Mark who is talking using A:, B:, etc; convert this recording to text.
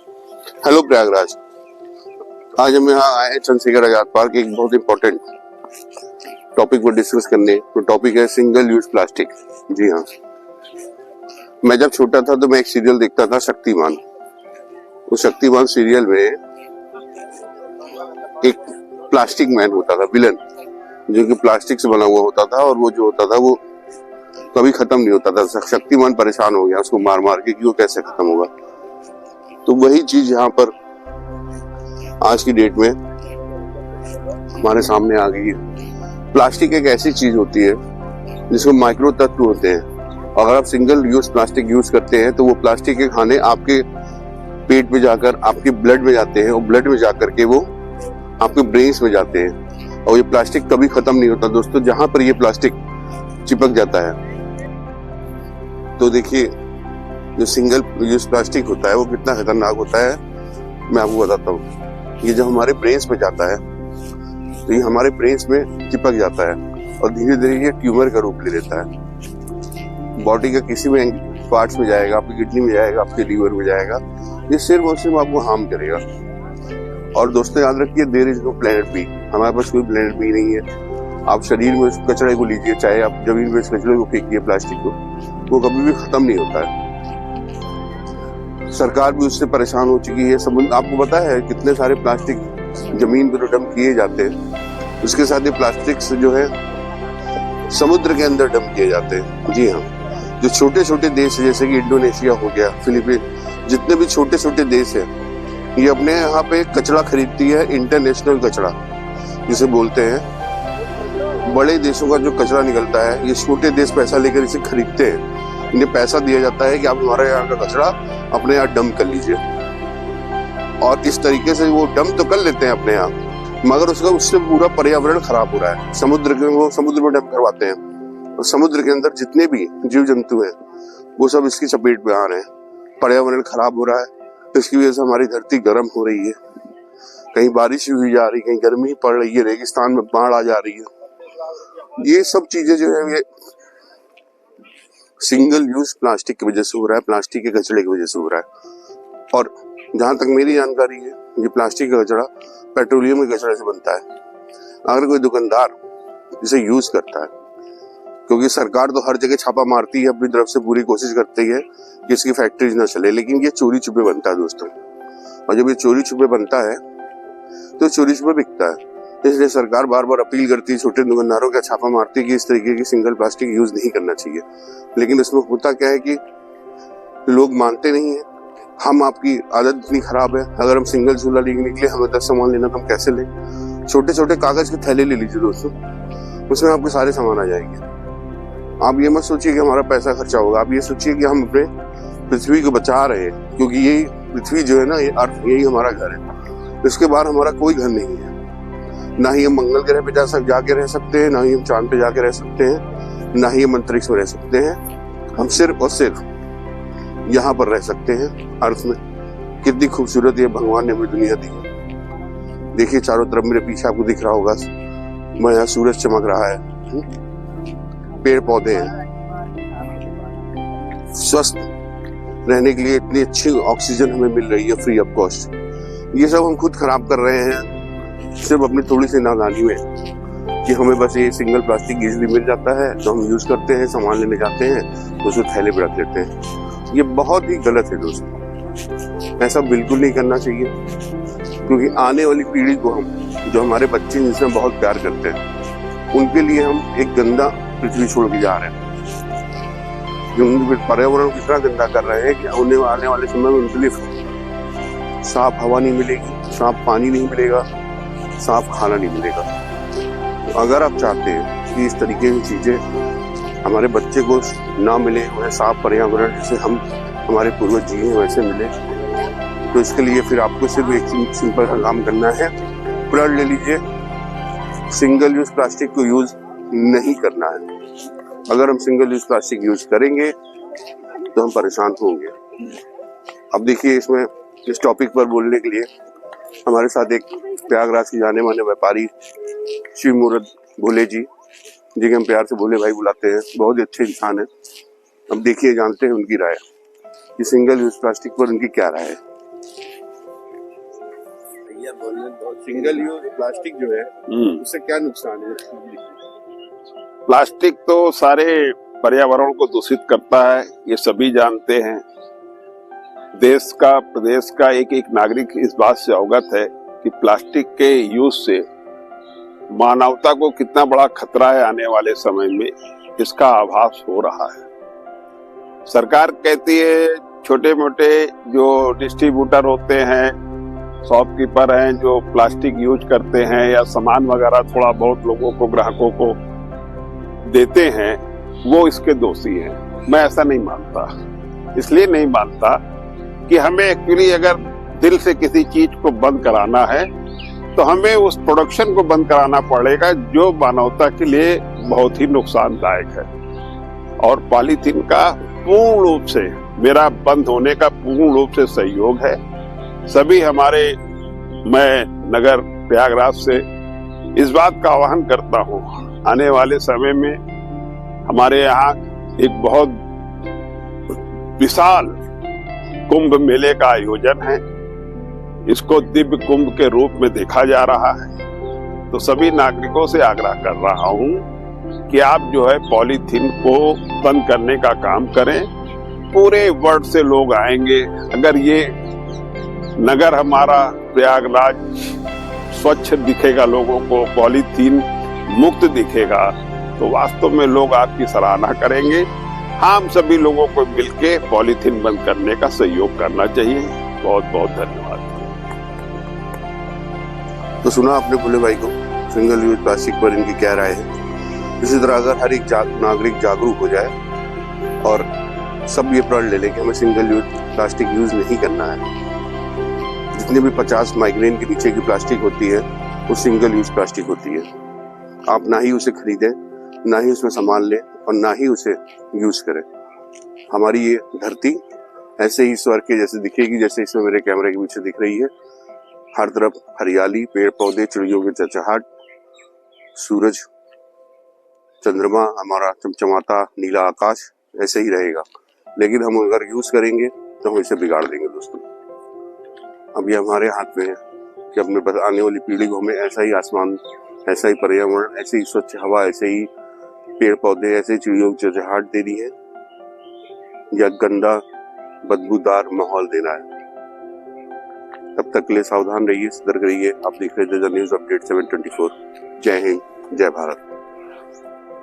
A: Hello Prayagraj. आज हम यहाँ आए हैं चंद्रशेखर आजाद पार्क एक बहुत इंपॉर्टेंट टॉपिक को डिस्कस करने। तो टॉपिक है सिंगल यूज प्लास्टिक। जी हाँ, मैं जब छोटा था तो मैं एक सीरियल देखता था, शक्तिमान। उस शक्तिमान सीरियल में एक प्लास्टिक मैन होता था, विलन, जो कि प्लास्टिक से बना हुआ होता था, और वो जो होता था वो कभी खत्म नहीं होता था। शक्तिमान परेशान हो गया उसको मार मार के कि वो कैसे खत्म होगा। तो वही चीज यहाँ पर आज की डेट में हमारे सामने आ गई है। प्लास्टिक एक ऐसी चीज होती है जिसमें माइक्रो तत्व होते हैं। अगर आप सिंगल यूज प्लास्टिक यूज करते हैं तो वो प्लास्टिक के खाने आपके पेट में जाकर आपके ब्लड में जाते हैं, और ब्लड में जाकर के वो आपके ब्रेन्स में जाते हैं। और ये प्लास्टिक कभी खत्म नहीं होता दोस्तों। जहां पर ये प्लास्टिक चिपक जाता है, तो देखिए जो सिंगल यूज प्लास्टिक होता है वो कितना खतरनाक होता है, मैं आपको बताता हूँ। ये जब हमारे ब्रेन्स में जाता है तो ये हमारे ब्रेन्स में चिपक जाता है, और धीरे धीरे ये ट्यूमर का रूप ले लेता है। बॉडी का किसी भी पार्ट्स में जाएगा, आपकी किडनी में जाएगा, आपके लीवर में जाएगा। ये सिर्फ और सिर्फ आपको हार्म करेगा। और दोस्तों याद रखिए, there is no planet B. हमारे पास कोई प्लेनेट बी नहीं है। आप शरीर में उस कचरे को लीजिए, चाहे आप जमीन में इस कचरे को फेंकिए, प्लास्टिक को, वो कभी भी खत्म नहीं होता है। सरकार भी उससे परेशान हो चुकी है। समुद्र, आपको पता है कितने सारे प्लास्टिक जमीन पर डंप किए जाते हैं। उसके साथ ये प्लास्टिक जो है समुद्र के अंदर डंप किए जाते हैं। जी हाँ, जो छोटे छोटे देश है जैसे कि इंडोनेशिया हो गया, फिलीपीन, जितने भी छोटे छोटे देश है, ये अपने यहाँ पे कचरा खरीदती है, इंटरनेशनल कचरा जिसे बोलते हैं। बड़े देशों का जो कचरा निकलता है, ये छोटे देश पैसा लेकर इसे खरीदते हैं। इन्हें पैसा दिया जाता है कि आप हमारे यहाँ का कचरा अपने यहाँ डंप कर लीजिए, और इस तरीके से वो डंप तो कर लेते हैं अपने यहाँ, मगर उससे पूरा पर्यावरण खराब हो रहा है। समुद्र में डंप करवाते हैं, और समुद्र के अंदर जितने भी जीव जंतु हैं वो सब इसकी चपेट में आ रहे हैं। पर्यावरण खराब हो रहा है। इसकी वजह से हमारी धरती गर्म हो रही है, कहीं बारिश हुई जा रही, कहीं गर्मी पड़ रही है, रेगिस्तान में बाढ़ आ जा रही है। ये सब चीजें जो है ये सिंगल यूज प्लास्टिक की वजह से हो रहा है, प्लास्टिक के कचरे की वजह से हो रहा है। और जहां तक मेरी जानकारी है, ये प्लास्टिक का कचरा पेट्रोलियम के कचरे से बनता है। अगर कोई दुकानदार इसे यूज करता है, क्योंकि सरकार तो हर जगह छापा मारती है, अपनी तरफ से पूरी कोशिश करती है कि इसकी फैक्ट्रीज ना चले, लेकिन ये चोरी छुपे बनता है दोस्तों। और जब ये चोरी छुपे बनता है तो चोरी छुपे बिकता है। इसलिए सरकार बार बार अपील करती है, छोटे दुकानदारों का छापा मारती है कि इस तरीके की सिंगल प्लास्टिक यूज नहीं करना चाहिए। लेकिन इसमें होता क्या है कि लोग मानते नहीं है। हम, आपकी आदत इतनी खराब है, अगर हम सिंगल झूला लेने के लिए हमें 10 सामान लेना तो हम कैसे लें? छोटे छोटे कागज के थैले ले लीजिए दोस्तों, उसमें आपके सारे सामान आ जाएंगे। आप ये मत सोचिए कि हमारा पैसा खर्चा होगा, आप ये सोचिए कि हम अपने पृथ्वी को बचा रहे हैं, क्योंकि यही पृथ्वी जो है ना, ये अर्थ, यही हमारा घर है। इसके बाहर हमारा कोई घर नहीं है। ना ही हम मंगल ग्रह पे जाके रह सकते हैं, ना ही हम चांद पे जाके रह सकते हैं, ना ही हम अंतरिक्ष में रह सकते हैं। हम सिर्फ और सिर्फ यहाँ पर रह सकते हैं, अर्थ में। कितनी खूबसूरत ये भगवान ने हमें दुनिया दी। देखिए चारों तरफ मेरे पीछे आपको दिख रहा होगा, मैं यहाँ सूरज चमक रहा है, पेड़ पौधे हैं, स्वस्थ रहने के लिए इतनी अच्छी ऑक्सीजन हमें मिल रही है फ्री ऑफ कॉस्ट। ये सब हम खुद खराब कर रहे हैं सिर्फ अपनी थोड़ी सी नादानी में, कि हमें बस ये सिंगल प्लास्टिक इजीली मिल जाता है तो हम यूज करते हैं, सामान लेने जाते हैं तो उसको थैले पे रख देते हैं। ये बहुत ही गलत है दोस्तों, ऐसा बिल्कुल नहीं करना चाहिए। क्योंकि आने वाली पीढ़ी को हम, जो हमारे बच्चे जिनसे हम बहुत प्यार करते हैं, उनके लिए हम एक गंदा पृथ्वी छोड़ के जा रहे हैं। जो पर्यावरण को इतना गंदा कर रहे हैं कि आने वाले समय में उनके लिए साफ हवा नहीं मिलेगी, साफ पानी नहीं मिलेगा, साफ खाना नहीं मिलेगा। तो अगर आप चाहते हैं कि इस तरीके की चीजें हमारे बच्चे को ना मिले, उन्हें साफ पर्यावरण जैसे हम हमारे पूर्वज जिए वैसे मिले, तो इसके लिए फिर आपको सिर्फ एक सिंपल सा काम करना है, प्रण ले लीजिए, सिंगल यूज प्लास्टिक को यूज नहीं करना है। अगर हम सिंगल यूज प्लास्टिक यूज करेंगे तो हम परेशान होंगे। अब देखिए, इसमें इस टॉपिक पर बोलने के लिए हमारे साथ एक प्रयागराज के जाने माने व्यापारी शिव मूर्त भोले जी, जिन्हें हम प्यार से भोले भाई बुलाते हैं, बहुत ही अच्छे इंसान है। अब देखिए, जानते हैं उनकी राय कि सिंगल यूज प्लास्टिक पर उनकी क्या राय है। सिंगल यूज प्लास्टिक जो है उससे क्या नुकसान है?
B: प्लास्टिक तो सारे पर्यावरण को दूषित करता है, ये सभी जानते हैं। देश का, प्रदेश का एक एक नागरिक इस बात से अवगत है कि प्लास्टिक के यूज से मानवता को कितना बड़ा खतरा है आने वाले समय में, इसका आभास हो रहा है। सरकार कहती है छोटे मोटे जो डिस्ट्रीब्यूटर होते हैं, शॉपकीपर हैं, जो प्लास्टिक यूज करते हैं या सामान वगैरह थोड़ा बहुत लोगों को, ग्राहकों को देते हैं, वो इसके दोषी हैं। मैं ऐसा नहीं मानता। इसलिए नहीं मानता कि हमें एक्चुअली अगर दिल से किसी चीज को बंद कराना है तो हमें उस प्रोडक्शन को बंद कराना पड़ेगा जो मानवता के लिए बहुत ही नुकसानदायक है। और पॉलीथीन का पूर्ण रूप से, मेरा बंद होने का पूर्ण रूप से सहयोग है। सभी हमारे, मैं नगर प्रयागराज से इस बात का आह्वान करता हूँ, आने वाले समय में हमारे यहाँ एक बहुत विशाल कुंभ मेले का आयोजन है। इसको दिव्य कुंभ के रूप में देखा जा रहा है। तो सभी नागरिकों से आग्रह कर रहा हूँ कि आप जो है पॉलीथीन को बंद करने का काम करें। पूरे वर्ल्ड से लोग आएंगे। अगर ये नगर हमारा प्रयागराज स्वच्छ दिखेगा, लोगों को पॉलीथीन मुक्त दिखेगा, तो वास्तव में लोग आपकी सराहना करेंगे। हम सभी लोगों को मिलके पॉलीथीन बंद करने का सहयोग करना चाहिए। बहुत बहुत धन्यवाद।
A: तो सुना आपने भोले भाई को, सिंगल यूज प्लास्टिक पर इनकी क्या राय है। इसी तरह अगर हर एक नागरिक जागरूक हो जाए और सब ये प्रण ले लें कि हमें सिंगल यूज प्लास्टिक यूज नहीं करना है। जितने भी 50 माइक्रोन के नीचे की प्लास्टिक होती है वो सिंगल यूज प्लास्टिक होती है। आप ना ही उसे खरीदें, ना ही उसमें सामान लें और ना ही उसे यूज करें। हमारी ये धरती ऐसे ही स्वर्ग के जैसे दिखेगी जैसे इसमें मेरे कैमरे के पीछे दिख रही है। हर तरफ हरियाली, पेड़ पौधे, चिड़ियों की चहचहाट, सूरज, चंद्रमा, हमारा चमचमाता नीला आकाश ऐसे ही रहेगा। लेकिन हम अगर यूज करेंगे तो हम इसे बिगाड़ देंगे दोस्तों। अब ये हमारे हाथ में है कि अपने आने वाली पीढ़ी को हमें ऐसा ही आसमान, ऐसा ही पर्यावरण, ऐसे ही स्वच्छ हवा, ऐसे ही पेड़ पौधे, ऐसे चिड़ियों की चहचहाट देनी है या गंदा बदबूदार माहौल देना है। तब तक के लिए सावधान रहिए, सतर्क रहिए। आप देख रहे थे द न्यूज अपडेट 724। जय हिंद, जय भारत।